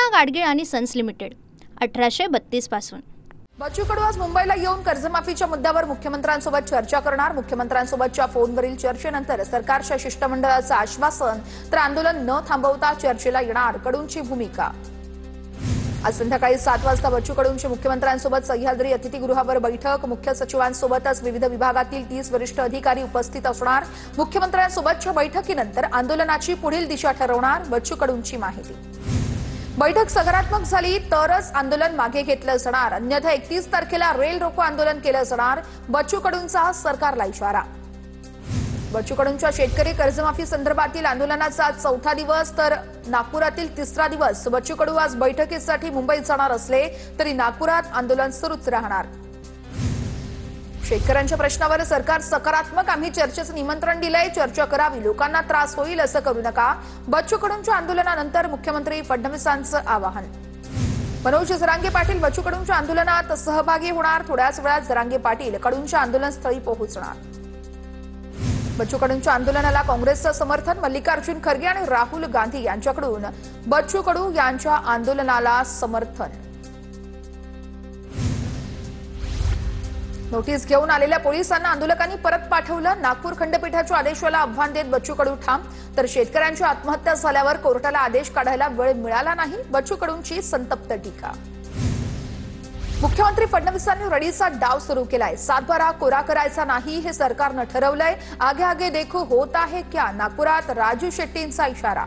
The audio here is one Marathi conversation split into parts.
रत्ना गाडगीळ आणि सन्स लिमिटेड 1832 पासून। बच्चू कडू आज मुंबईला येऊन कर्जमाफीच्या मुद्द्यावर मुख्यमंत्र्यांसोबत चर्चा करणार। मुख्यमंत्र्यांसोबतच्या फोनवरील चर्चेनंतर सरकारच्या शिष्टमंडळाचं आश्वासन, तर आंदोलन न थांबवता चर्चेला येणार कडूंची भूमिका। आज संध्याकाळी 7 वाजता बच्चू कडूंची मुख्यमंत्र्यांसोबत सह्याद्री अतिथीगृहावर बैठक। मुख्य सचिवांसोबतच विविध विभागातील 30 वरिष्ठ अधिकारी उपस्थित असणार। मुख्यमंत्र्यांसोबतच्या बैठकीनंतर आंदोलनाची पुढील दिशा ठरवणार बच्चू कडूंची माहिती। बैठक सकारात्मक झाली तरच आंदोलन मागे घेतलं जाणार, अन्यथा 31 तारखेला रेल रोको आंदोलन केलं जाणार। बच्चू कडूंचा सरकारला इशारा। बच्चू कडूंच्या शेतकरी कर्जमाफी संदर्भातील आंदोलनाचा 4था दिवस तर नागपुरातील 3रा दिवस। बच्चू कडू आज बैठकीसाठी मुंबईत जाणार असले तरी नागपुरात आंदोलन सुरूच राहणार। शेतकऱ्यांच्या प्रश्नावर सरकार सकारात्मक, आम्ही चर्चेचं निमंत्रण दिलंय, चर्चा करावी, लोकांना त्रास होईल असं करू नका। बच्चू कडूंच्या आंदोलनानंतर मुख्यमंत्री फडणवीसांचं आवाहन। मनोज जरांगे पाटील बच्चू कडूंच्या आंदोलनात सहभागी होणार। थोड्याच वेळात जरांगे पाटील कडूंच्या आंदोलनस्थळी पोहोचणार। बच्चू कडूंच्या आंदोलनाला काँग्रेसचं समर्थन। मल्लिकार्जुन खरगे आणि राहुल गांधी यांच्याकडून बच्चू कडू यांच्या आंदोलनाला समर्थन। नोटीस घेऊन आलेल्या पोलिसांना आंदोलकांनी परत पाठवलं। नागपूर खंडपीठाच्या आदेशाला आव्हान देत बच्चू कडू ठाम, तर शेतकऱ्यांची आत्महत्या झाल्यावर कोर्टाला आदेश काढायला वेळ मिळाला नाही, बच्चू कडूंची संतप्त टीका। मुख्यमंत्री फडणवीसांनी रडीचा डाव सुरू केलाय। 7/12 कोरा करायचा नाही हे सरकारनं ठरवलंय, आगे आगे देखो होता है क्या, नागपुरात राजू शेट्टींचा इशारा।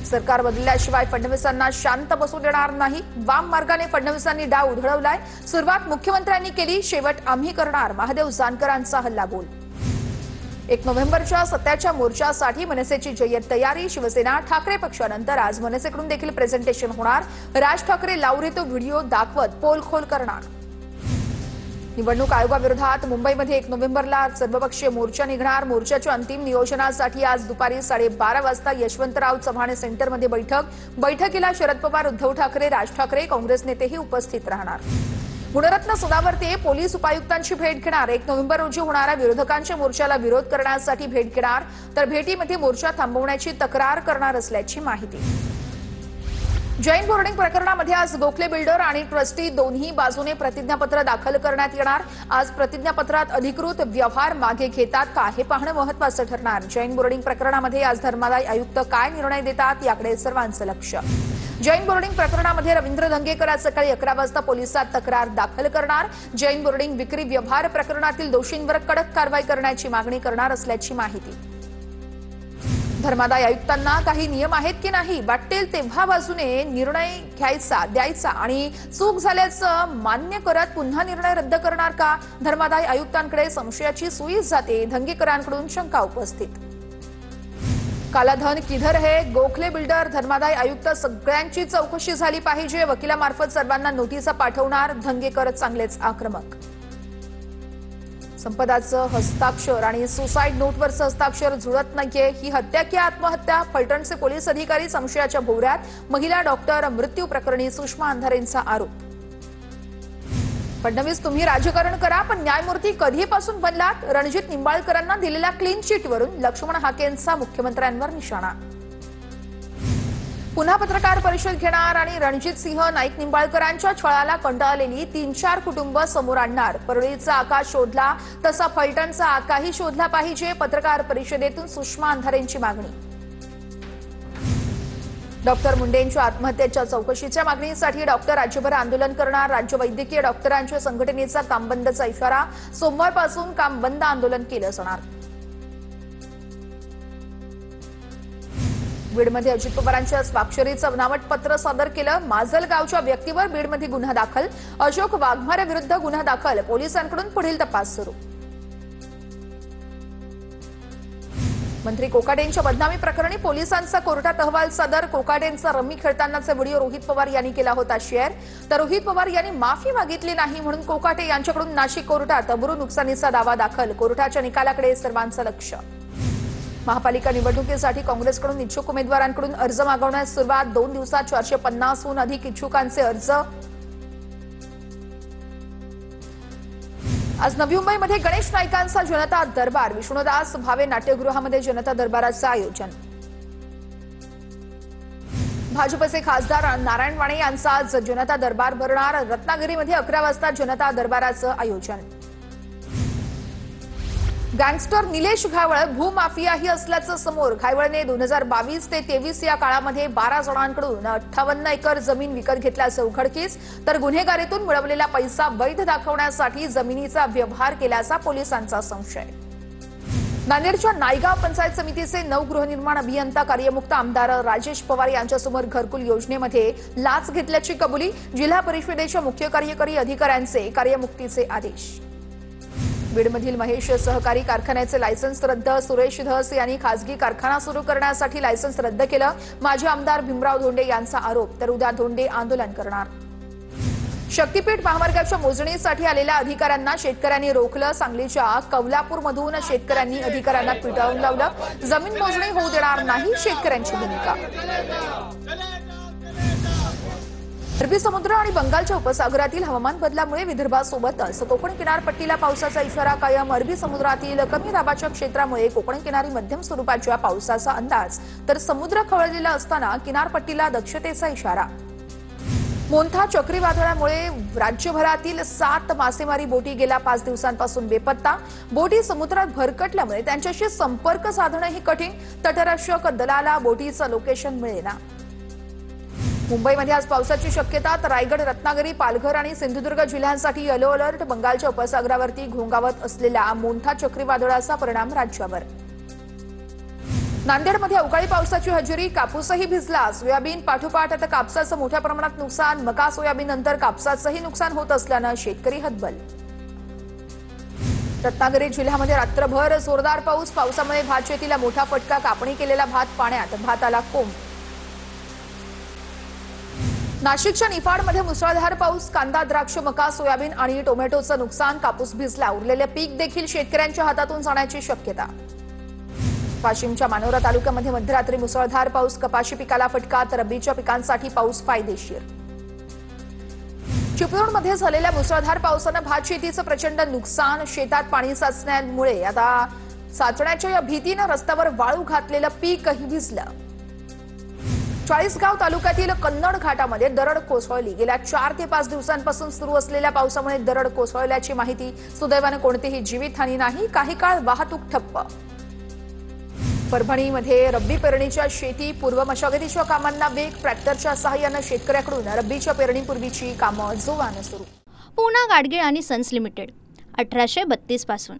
सरकार बदलल्याशिवाय फडणवीसांना शांत बसू देणार नाही, वाम मार्गाने फडणवीसांनी डाव उधळवलाय। सुरुवात मुख्यमंत्र्यांनी केली, शेवट आम्ही करणार, महादेव जानकरांचा हल्लाबोल। 1 नोव्हेंबरच्या सत्याच्या मोर्चासाठी मनसेची जय्यत तयारी। शिवसेना ठाकरे पक्षानंतर आज मनसेकडून देखील प्रेझेंटेशन होणार। राज ठाकरे लावरे तो व्हिडिओ दाखवत पोलखोल करणार। निवडणूक आयोगाविरोधात मुंबईमध्ये 1 नोव्हेंबरला सर्वपक्षीय मोर्चा निघणार। मोर्चाच्या अंतिम नियोजनासाठी आज दुपारी 12:30 वाजता यशवंतराव चव्हाण सेंटरमध्ये बैठकीला शरद पवार, उद्धव ठाकरे, राज ठाकरे, काँग्रेस नेतेही उपस्थित राहणार। गुणरत्न सदावर्ते पोलीस उपायुक्तांची भेट घेणार। 1 नोव्हेंबर रोजी होणाऱ्या विरोधकांच्या मोर्चाला विरोध करण्यासाठी भेट घेणार, तर भेटीमध्ये मोर्चा थांबवण्याची तक्रार करणार असल्याची माहिती। जैन बोर्डिंग प्रकरणामध्ये आज गोखले बिल्डर आणि ट्रस्टी दोन्ही बाजूने प्रतिज्ञापत्र दाखल करण्यात येणार। आज प्रतिज्ञापत्रात अधिकृत व्यवहार मागे घेतात का हे पाहणं महत्त्वाचं ठरणार। जैन बोर्डिंग प्रकरणामध्ये आज धर्मादाय आयुक्त काय निर्णय देतात याकडे सर्वांचं लक्ष। जैन बोर्डिंग प्रकरणामध्ये रवींद्र धंगेकर आज सकाळी 11 वाजता पोलिसात तक्रार दाखल करणार। जैन बोर्डिंग विक्री व्यवहार प्रकरणातील दोषींवर कडक कारवाई करण्याची मागणी करणार असल्याची माहिती। धर्मादाय आयुक्तांना काही नियम आहेत की नाही, वाटेल तेव्हा बाजूने निर्णय द्यायचा आणि चूक झाल्याचं मान्य करत पुन्हा निर्णय रद्द करणार का? धर्मादाय आयुक्तांकडे संशयाची सुई जाते, धंगेकरांकडून शंका उपस्थित। काला धन किधर है, गोखले बिल्डर, धर्मादाय आयुक्त सगळ्यांची चौकशी झाली पाहिजे, वकिलामार्फत सर्वांना नोटिसा पाठवणार, धंगेकर चांगलेच आक्रमक। संपदाचं हस्ताक्षर आणि सुसाईड नोटवरचं हस्ताक्षर जुळत नाहीये, ही हत्या की आत्महत्या? फलटणचे पोलीस अधिकारी संशयाच्या भोवऱ्यात। महिला डॉक्टर मृत्यू प्रकरणी सुषमा अंधारेंचा आरोप। फडणवीस तुम्ही राजकारण करा, पण न्यायमूर्ती कधीपासून बनलात? रणजित निंबाळकरांना दिलेल्या क्लीन चिटवरून लक्ष्मण हाकेंचा मुख्यमंत्र्यांवर निशाणा। पुन्हा पत्रकार परिषद घेणार आणि रणजित सिंह नाईक निंबाळकरांच्या छळाला कंटाळलेली 3-4 कुटुंब समोर आणणार। परळीचा आकाश शोधला तसा फलटणचा आकाही शोधला पाहिजे, पत्रकार परिषदेतून सुषमा अंधारेंची मागणी। डॉक्टर मुंडेंच्या आत्महत्येच्या चौकशीच्या मागणीसाठी डॉक्टर राज्यभर आंदोलन करणार। राज्य वैद्यकीय डॉक्टरांच्या संघटनेचा काम बंदचा इशारा। सोमवारपासून काम बंद आंदोलन केलं जाणार। बीडमध्ये अजित पवारांच्या स्वाक्षरीचं बनावट पत्र सादर केलं। माजलगावच्या व्यक्तीवर बीडमध्ये गुन्हा दाखल। अशोक वाघमारेविरुद्ध गुन्हा दाखल, पोलिसांकडून पुढील तपास सुरू। मंत्री कोकाटेंच्या बदनामी प्रकरणी पोलिसांचा कोर्टात अहवाल सादर। कोकाटेंचा रम्मी खेळतानाचा व्हिडिओ रोहित पवार यांनी केला होता शेअर, तर रोहित पवार यांनी माफी मागितली नाही म्हणून कोकाटे यांच्याकडून नाशिक कोर्टात अब्रू नुकसानीचा दावा दाखल। कोर्टाच्या निकालाकडे सर्वांचं लक्ष। महापालिका निवडणुकीसाठी काँग्रेसकडून इच्छुक उमेदवारांकडून अर्ज मागवण्यास सुरुवात। 2 दिवसात 450हून अधिक इच्छुकांचे अर्ज। आज नवी मुंबईमध्ये गणेश नाईकांचा जनता दरबार। विष्णुदास भावे नाट्यगृहामध्ये जनता दरबाराचं आयोजन। भाजपचे खासदार नारायण राणे यांचा आज जनता दरबार भरणार. रत्नागिरीमध्ये 11 वाजता जनता दरबाराचं आयोजन. गँगस्टर निलेश घायवळ भूमाफियाही असल्याचं समोर. घायवळने 2022 ते 23 या काळामध्ये 12 जणांकडून 58 एकर जमीन विकत घेतल्याचं उघडकीस. तर गुन्हेगारीतून मिळवलेला पैसा वैध दाखवण्यासाठी जमिनीचा व्यवहार केल्याचा पोलिसांचा संशय. नांदेडच्या नायगाव पंचायत समितीचे 9 गृहनिर्माण अभियंता कार्यमुक्त आमदार राजेश पवार यांच्यासमोर घरकुल योजनेमध्ये लाच घेतल्याची कबुली. जिल्हा परिषदेच्या मुख्य कार्यकारी अधिकाऱ्यांचे कार्यमुक्तीचे आदेश. बीडमधील महेश सहकारी कारखान्याचे लायसन्स रद्द. सुरेश धस यांनी खासगी कारखाना सुरू करण्यासाठी लायसन्स रद्द केलं. माजी आमदार भीमराव धोंडे यांचा आरोप. तर उद्या धोंडे आंदोलन करणार. शक्तीपीठ महामार्गाच्या मोजणीसाठी आलेल्या अधिकाऱ्यांना शेतकऱ्यांनी रोखलं. सांगलीच्या कवलापूरमधून शेतकऱ्यांनी अधिकाऱ्यांना पिटाळून लावलं. जमीन मोजणी होऊ देणार नाही, शेतकऱ्यांची भूमिका. अरबी समुद्र आणि बंगालच्या उपसागरातील हवामान बदलामुळे विदर्भासोबतच कोकण किनारपट्टीला पावसाचा इशारा कायम. अरबी समुद्रातील कमी दाबाच्या क्षेत्रामुळे कोकण किनारी मध्यम स्वरूपाच्या पावसाचा अंदाज. तर समुद्र खवळलेला असताना किनारपट्टीला दक्षतेचा इशारा. मोन्था चक्रीवादळामुळे राज्यभरातील 7 मासेमारी बोटी गेल्या 5 दिवसांपासून बेपत्ता. बोटी समुद्रात भरकटल्यामुळे त्यांच्याशी संपर्क साधणंही कठीण. तटरक्षक दलाला बोटीचं लोकेशन मिळेना. मुंबईमध्ये आज पावसाची शक्यता. तर रायगड, रत्नागिरी, पालघर आणि सिंधुदुर्ग जिल्ह्यांसाठी येलो अलर्ट. बंगालच्या उपसागरावरती घोंगावत असलेल्या मोन्था चक्रीवादळाचा परिणाम राज्यावर. नांदेडमध्ये अवकाळी पावसाची हजेरी. कापूसही भिजला. सोयाबीन पाठोपाठ आता कापसाचं मोठ्या प्रमाणात नुकसान. मका, सोयाबीन नंतर कापसाचंही नुकसान होत असल्यानं शेतकरी हतबल. रत्नागिरी जिल्ह्यामध्ये रात्रभर जोरदार पाऊस. पावसामुळे भात शेतीला मोठा फटका. कापणी केलेला भात पाण्यात. भाताला कोंब. नाशिकच्या निफाडमध्ये मुसळधार पाऊस. कांदा, द्राक्ष, मका, सोयाबीन आणि टोमॅटोचं नुकसान. कापूस भिजला. उरलेले पीक देखील शेतकऱ्यांच्या हातातून जाण्याची शक्यता. वाशिमच्या मानोरा तालुक्यामध्ये मध्यरात्री मुसळधार पाऊस. कपाशी पिकाला फटका. तर रब्बीच्या पिकांसाठी पाऊस फायदेशीर. चिपळूणमध्ये झालेल्या मुसळधार पावसानं भात शेतीचं प्रचंड नुकसान. शेतात पाणी साचण्यामुळे आता साचण्याच्या या भीतीनं रस्त्यावर वाळू घातलेलं पीकही भिजलं. चाळीसगाव तालुक्यातील कन्नड घाटामध्ये दरड कोसळली. गेल्या 4 ते 5 दिवसांपासून सुरू असलेल्या पावसामुळे दरड कोसळल्याची माहिती. सुदैवानं कोणतीही जीवितहानी नाही. काही काळ वाहतूक ठप्प. परभणीमध्ये रब्बी पेरणीच्या शेती पूर्व मशागतीच्या कामांना वेग. ट्रॅक्टरच्या सहाय्यानं शेतकऱ्याकडून रब्बीच्या पेरणीपूर्वीची कामं जोमानं सुरू. पूना गाडगीळ आणि सन्स लिमिटेड 1832 पासून.